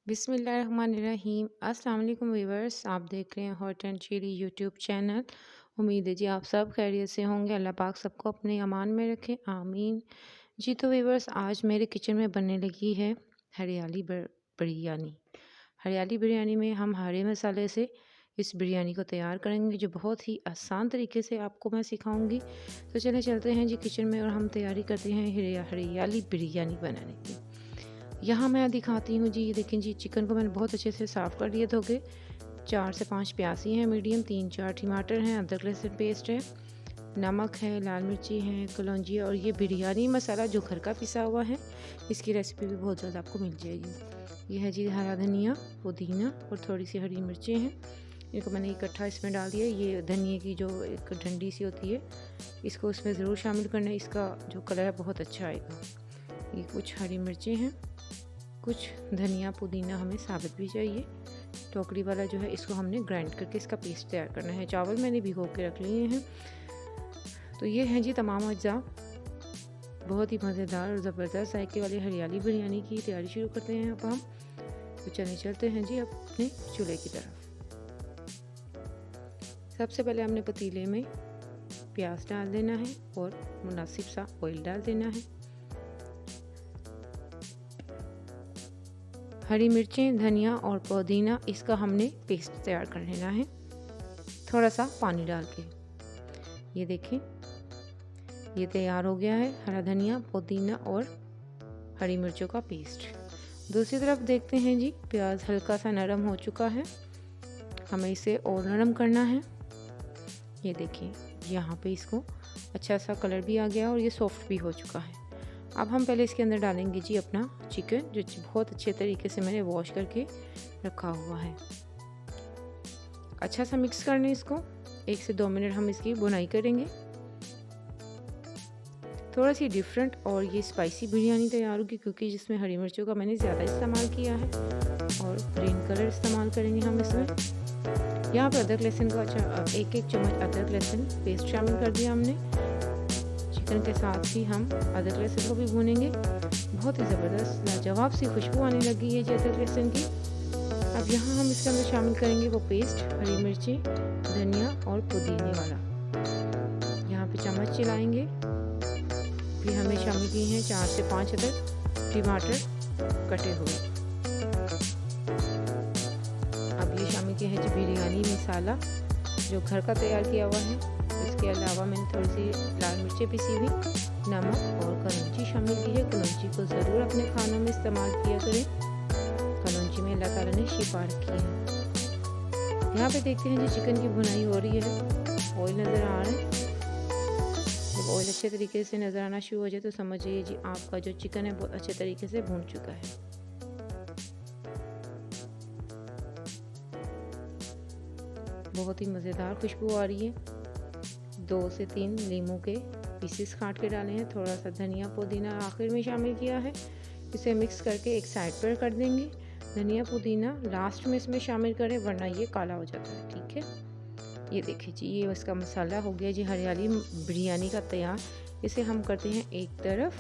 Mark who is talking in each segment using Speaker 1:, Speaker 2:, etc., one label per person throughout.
Speaker 1: बिस्मिल्लाहिर्रहमानिर्रहीम। अस्सलाम वालेकुम व्यूअर्स, आप देख रहे हैं hot and chilli YouTube channel. उम्मीद है जी आप सब खैरियत से होंगे। अल्लाह पाक सबको अपने अमान में रखे, आमीन। जी तो व्यूअर्स, आज मेरे किचन में बनने लगी है हरियाली बिरयानी। हरियाली बिरयानी में हम हरे मसाले से इस बिरयानी को तैयार करेंगे, जो बहुत ही आसान तरीके से आपको मैं सिखाऊंगी। तो चले चलते हैं जी किचन में और हम तैयारी करते हैं हरियाली बिरयानी बनाने की। यहाँ मैं दिखाती हूँ जी, ये देखें जी, चिकन को मैंने बहुत अच्छे से साफ़ कर लिया धो के। 4 से 5 प्याज हैं मीडियम, 3-4 टमाटर हैं, अदरक लहसुन पेस्ट है, नमक है, लाल मिर्ची है, कलौंजी और ये बिरयानी मसाला जो घर का पिसा हुआ है। इसकी रेसिपी भी बहुत जल्द आपको मिल जाएगी। ये है जी हरा धनिया, पुदीना और थोड़ी सी हरी मिर्चें हैं। इनको मैंने इकट्ठा इसमें डाल दिया। ये धनिए की जो एक डंडी सी होती है, इसको उसमें ज़रूर शामिल करना है, इसका जो कलर है बहुत अच्छा आएगा। ये कुछ हरी मिर्चें हैं, कुछ धनिया पुदीना हमें साबित भी चाहिए। टोकरी वाला जो है इसको हमने ग्राइंड करके इसका पेस्ट तैयार करना है। चावल मैंने भिगो के रख लिए हैं। तो ये हैं जी तमाम अज्जा। बहुत ही मज़ेदार और ज़बरदस्त जायके वाली हरियाली बिरयानी की तैयारी शुरू करते हैं अब हम। तो चलते हैं जी अपने चूल्हे की तरफ। सबसे पहले हमने पतीले में प्याज डाल देना है और मुनासिब सा ऑयल डाल देना है। हरी मिर्चें, धनिया और पुदीना, इसका हमने पेस्ट तैयार कर लेना है थोड़ा सा पानी डाल के। ये देखें, ये तैयार हो गया है हरा धनिया, पुदीना और हरी मिर्चों का पेस्ट। दूसरी तरफ देखते हैं जी, प्याज हल्का सा नरम हो चुका है, हमें इसे और नरम करना है। ये देखिए, यहाँ पे इसको अच्छा सा कलर भी आ गया और ये सॉफ्ट भी हो चुका है। अब हम पहले इसके अंदर डालेंगे जी अपना चिकन, जो बहुत अच्छे तरीके से मैंने वॉश करके रखा हुआ है। अच्छा सा मिक्स करने इसको 1 से 2 मिनट हम इसकी बुनाई करेंगे। थोड़ा सी डिफरेंट और ये स्पाइसी बिरयानी तैयार होगी, क्योंकि जिसमें हरी मिर्चों का मैंने ज़्यादा इस्तेमाल किया है और ग्रीन कलर इस्तेमाल करेंगे हम इसमें। यहाँ पर अदरक लहसुन का 1-1 चम्मच अदरक लहसुन पेस्ट शामिल कर दिया हमने। चिकन के साथ ही हम अदरक लहसुन को भी भूनेंगे। बहुत ही ज़बरदस्त लाजवाब सी खुशबू आने लगी है जी अदरक लहसुन की। अब यहाँ हम इसके अंदर शामिल करेंगे वो पेस्ट, हरी मिर्ची, धनिया और पुदीने वाला। यहाँ पे चम्मच चलाएंगे। फिर हमने शामिल किए हैं 4 से 5 अदर टमाटर कटे हुए। अब ये शामिल किया है जी बिरयानी मसाला, जो घर का तैयार किया हुआ है। इसके अलावा मैंने थोड़ी सी लाल मिर्चें पिसी हुई, नमक और कलौंजी शामिल की है। कलौंजी को ज़रूर अपने खानों में इस्तेमाल किया करें, कलौंजी में अल्लाह ताला ने शिफा रखी है। यहाँ पे देखते हैं जी चिकन की भुनाई हो रही है, ऑयल नज़र आ रहा है। जब ऑयल अच्छे तरीके से नज़र आना शुरू हो जाए तो समझिए जी आपका जो चिकन है बहुत अच्छे तरीके से भून चुका है। बहुत ही मज़ेदार खुशबू आ रही है। 2 से 3 नींबू के पीसेस काट के डाले हैं, थोड़ा सा धनिया पुदीना आखिर में शामिल किया है। इसे मिक्स करके एक साइड पर कर देंगे। धनिया पुदीना लास्ट में इसमें शामिल करें, वरना ये काला हो जाता है। ठीक है, ये देखिए जी, ये इसका मसाला हो गया जी हरियाली बिरयानी का तैयार। इसे हम करते हैं एक तरफ।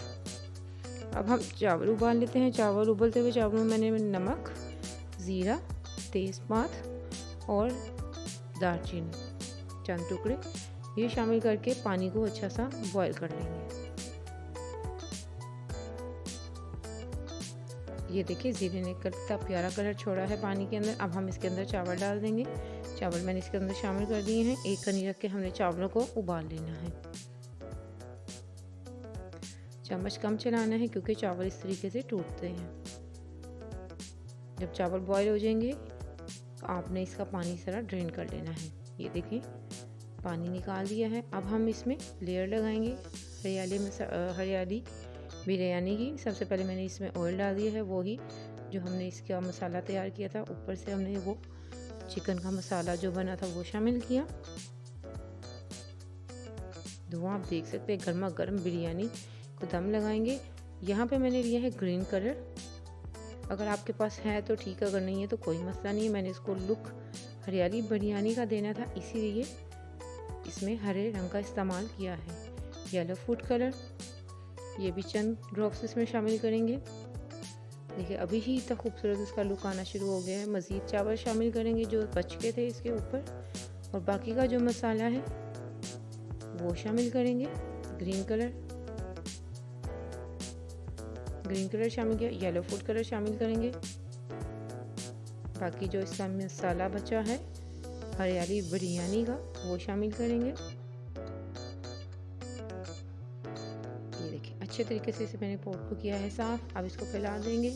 Speaker 1: अब हम चावल उबाल लेते हैं। चावल उबलते हुए चावलों में मैंने नमक, ज़ीरा, तेज़पात और दालचीनी चंद टुकड़े ये शामिल करके पानी को अच्छा सा बॉईल कर लेंगे। ये देखिए, जीरे ने कितना प्यारा कलर छोड़ा है पानी के अंदर। अब हम इसके अंदर चावल डाल देंगे। चावल मैंने इसके अंदर शामिल कर दिए हैं। एक कनी रख के हमने चावलों को उबाल लेना है। चम्मच कम चलाना है, क्योंकि चावल इस तरीके से टूटते हैं। जब चावल बॉईल हो जाएंगे तो आपने इसका पानी सारा ड्रेन कर लेना है। ये देखिए, पानी निकाल दिया है। अब हम इसमें लेयर लगाएंगे हरियाली बिरयानी की। सबसे पहले मैंने इसमें ऑयल डाल दिया है, वही जो हमने इसका मसाला तैयार किया था। ऊपर से हमने वो चिकन का मसाला जो बना था वो शामिल किया। धुआं आप देख सकते हैं, गर्मा गर्म बिरयानी को दम लगाएंगे। यहाँ पे मैंने लिया है ग्रीन कलर। अगर आपके पास है तो ठीक है, अगर नहीं है तो कोई मसला नहीं है। मैंने इसको लुक हरियाली बिरयानी का देना था, इसीलिए इसमें हरे रंग का इस्तेमाल किया है। येलो फूड कलर, ये भी चंद ड्रॉप्स इसमें शामिल करेंगे। देखिए अभी ही इतना खूबसूरत इसका लुक आना शुरू हो गया है। मज़ीद चावल शामिल करेंगे जो बच के थे इसके ऊपर, और बाकी का जो मसाला है वो शामिल करेंगे। ग्रीन कलर शामिल किया, येलो फूड कलर शामिल करेंगे। बाकी जो इसका मसाला बचा है हरियाली बिरयानी का वो शामिल करेंगे। ये देखिए अच्छे तरीके से इसे मैंने पोट को किया है साफ। अब इसको फैला देंगे।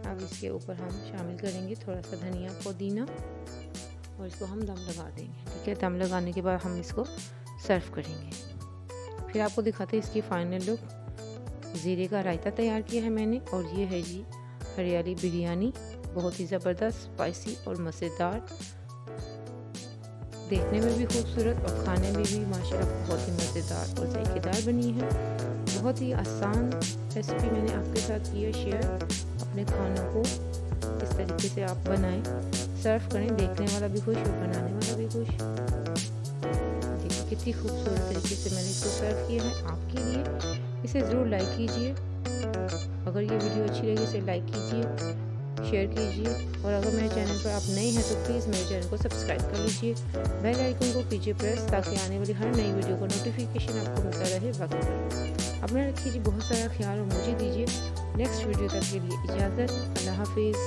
Speaker 1: अब इसके ऊपर हम शामिल करेंगे थोड़ा सा धनिया पुदीना, और इसको हम दम लगा देंगे। ठीक है, दम लगाने के बाद हम इसको सर्व करेंगे। फिर आपको दिखाते हैं इसकी फाइनल लुक। ज़ीरे का रायता तैयार किया है मैंने, और ये है जी हरियाली बिरयानी। बहुत ही ज़बरदस्त, स्पाइसी और मज़ेदार, देखने में भी खूबसूरत और खाने में भी माशाल्लाह बहुत ही मज़ेदार और जायकेदार बनी है। बहुत ही आसान रेसिपी मैंने आपके साथ की है शेयर। अपने खानों को इस तरीके से आप बनाएं, सर्व करें, देखने वाला भी खुश और बनाने वाला भी खुश। देखिए कितनी खूबसूरत तरीके से मैंने इसको सर्व किया है आपके लिए। इसे ज़रूर लाइक कीजिए। अगर ये वीडियो अच्छी लगी इसे लाइक कीजिए, शेयर कीजिए, और अगर मेरे चैनल पर आप नए हैं तो प्लीज़ मेरे चैनल को सब्सक्राइब कर लीजिए। बेल आइकन को कीजिए प्रेस, ताकि आने वाली हर नई वीडियो का नोटिफिकेशन आपको मिलता रहे वक्त पर। अपना रखिए बहुत सारा ख्याल, और मुझे दीजिए नेक्स्ट वीडियो तक के लिए इजाज़त। अल्लाह हाफिज़।